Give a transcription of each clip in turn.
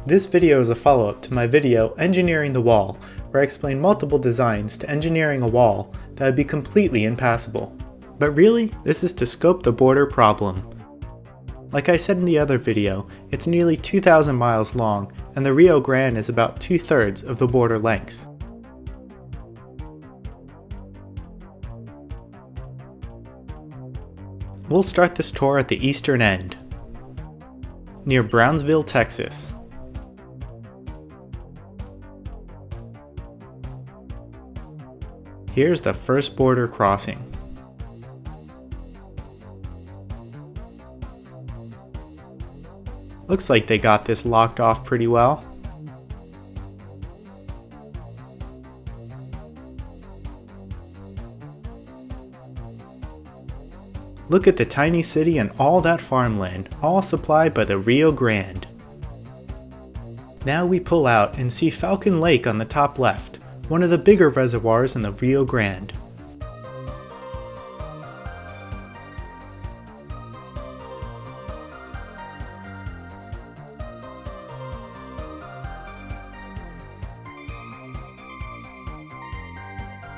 This video is a follow-up to my video Engineering the Wall, where I explain multiple designs to engineering a wall that would be completely impassable. But really, this is to scope the border problem. Like I said in the other video, it's nearly 2,000 miles long, and the Rio Grande is about 2/3 of the border length. We'll start this tour at the eastern end, near Brownsville, Texas. Here's the first border crossing. Looks like they got this locked off pretty well. Look at the tiny city and all that farmland, all supplied by the Rio Grande. Now we pull out and see Falcon Lake on the top left, one of the bigger reservoirs in the Rio Grande.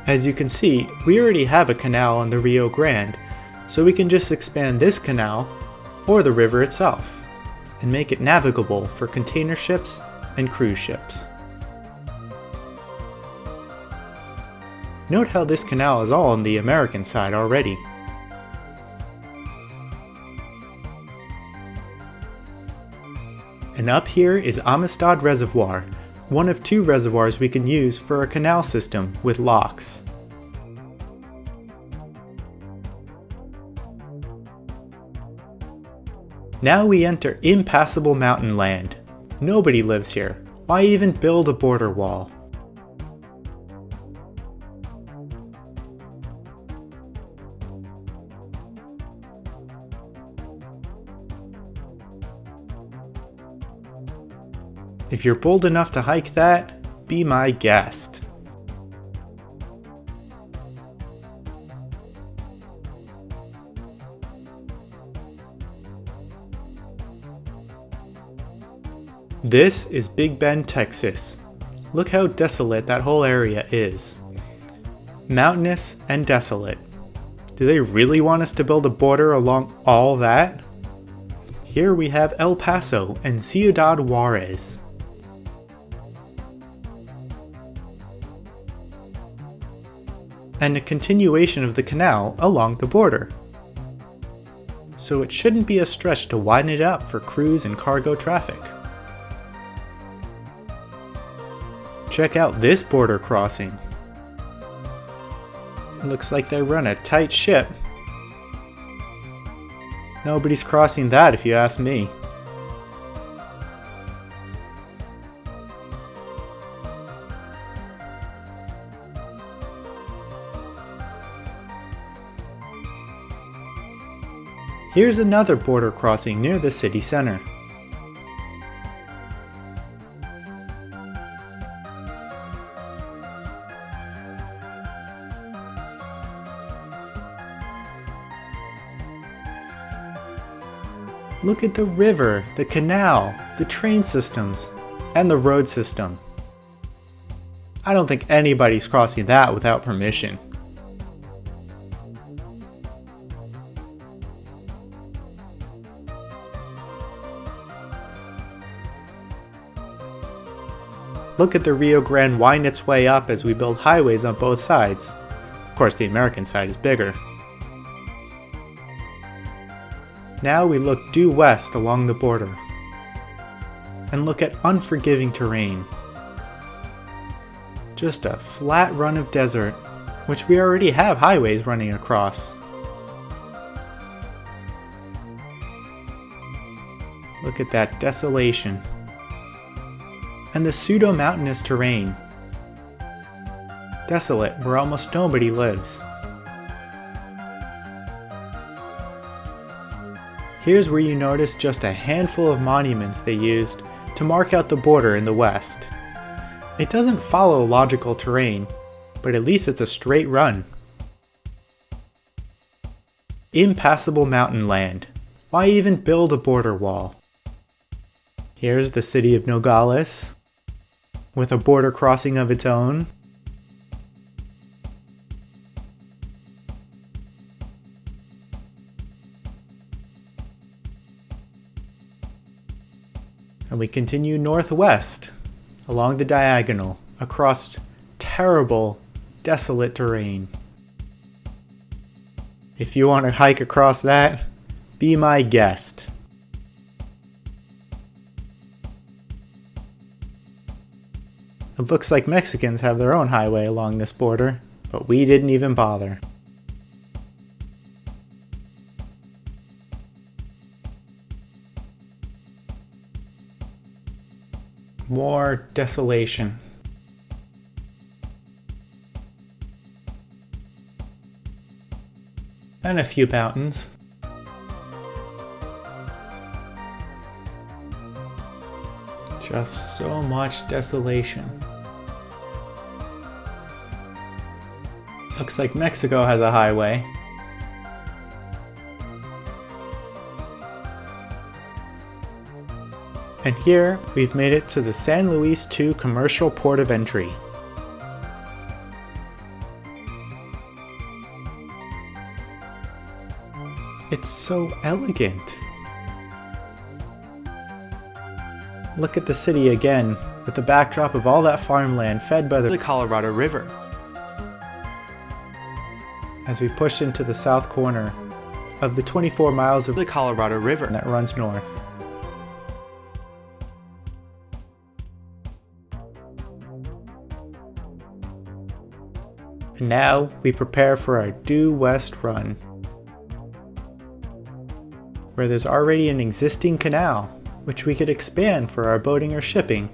As you can see, we already have a canal on the Rio Grande, so we can just expand this canal, or the river itself, and make it navigable for container ships and cruise ships. Note how this canal is all on the American side already. And up here is Amistad Reservoir, one of two reservoirs we can use for a canal system with locks. Now we enter impassable mountain land. Nobody lives here. Why even build a border wall? If you're bold enough to hike that, be my guest. This is Big Bend, Texas. Look how desolate that whole area is. Mountainous and desolate. Do they really want us to build a border along all that? Here we have El Paso and Ciudad Juarez. And a continuation of the canal along the border. So it shouldn't be a stretch to widen it up for cruise and cargo traffic. Check out this border crossing. It looks like they run a tight ship. Nobody's crossing that if you ask me. Here's another border crossing near the city center. Look at the river, the canal, the train systems, and the road system. I don't think anybody's crossing that without permission. Look at the Rio Grande wind its way up as we build highways on both sides. Of course, the American side is bigger. Now we look due west along the border. And look at unforgiving terrain. Just a flat run of desert, which we already have highways running across. Look at that desolation. And the pseudo-mountainous terrain. Desolate, where almost nobody lives. Here's where you notice just a handful of monuments they used to mark out the border in the west. It doesn't follow logical terrain, but at least it's a straight run. Impassable mountain land. Why even build a border wall? Here's the city of Nogales, with a border crossing of its own. And we continue northwest along the diagonal across terrible, desolate terrain. If you want to hike across that, be my guest. It looks like Mexicans have their own highway along this border, but we didn't even bother. More desolation. And a few mountains. Just so much desolation. Looks like Mexico has a highway. And here, we've made it to the San Luis II Commercial Port of Entry. It's so elegant. Look at the city again, with the backdrop of all that farmland fed by the Colorado River. As we push into the south corner of the 24 miles of the Colorado River that runs north. And now we prepare for our due west run, where there's already an existing canal, which we could expand for our boating or shipping,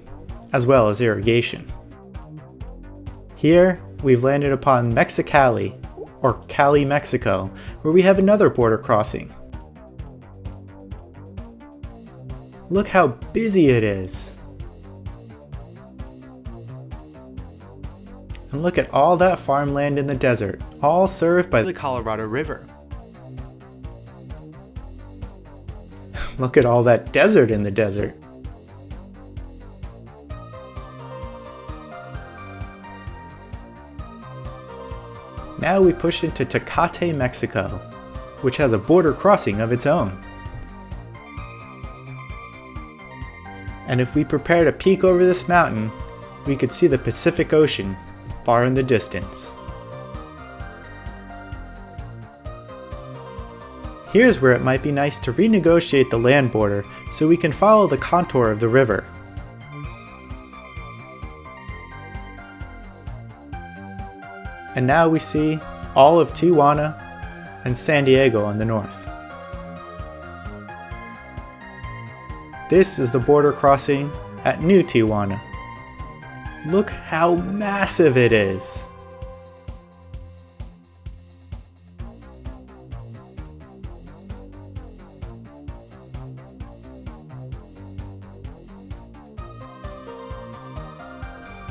as well as irrigation. Here, we've landed upon Mexicali, or Cali, Mexico, where we have another border crossing. Look how busy it is. And look at all that farmland in the desert, all served by the Colorado River. Look at all that desert in the desert. Now we push into Tecate, Mexico, which has a border crossing of its own. And if we prepare to peek over this mountain, we could see the Pacific Ocean far in the distance. Here's where it might be nice to renegotiate the land border so we can follow the contour of the river. And now we see all of Tijuana and San Diego on the north. This is the border crossing at New Tijuana. Look how massive it is!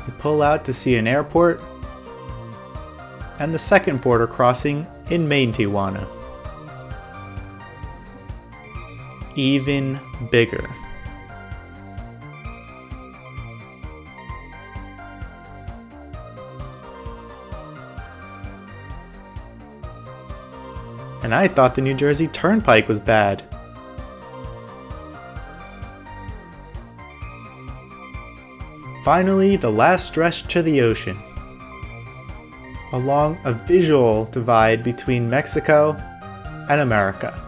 We pull out to see an airport and the second border crossing in main Tijuana. Even bigger. And I thought the New Jersey Turnpike was bad. Finally, the last stretch to the ocean, along a visual divide between Mexico and America.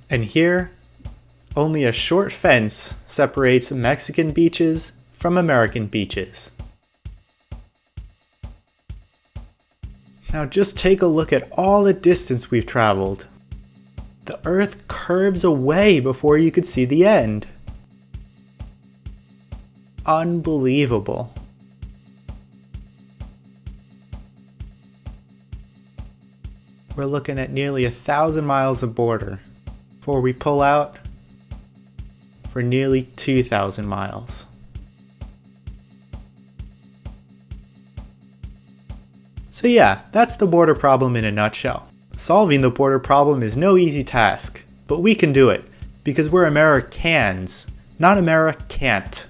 And here, only a short fence separates Mexican beaches from American beaches. Now just take a look at all the distance we've traveled. The Earth curves away before you could see the end. Unbelievable. We're looking at nearly 1,000 miles of border before we pull out for nearly 2,000 miles. So yeah, that's the border problem in a nutshell. Solving the border problem is no easy task, but we can do it, because we're Americans, not American't.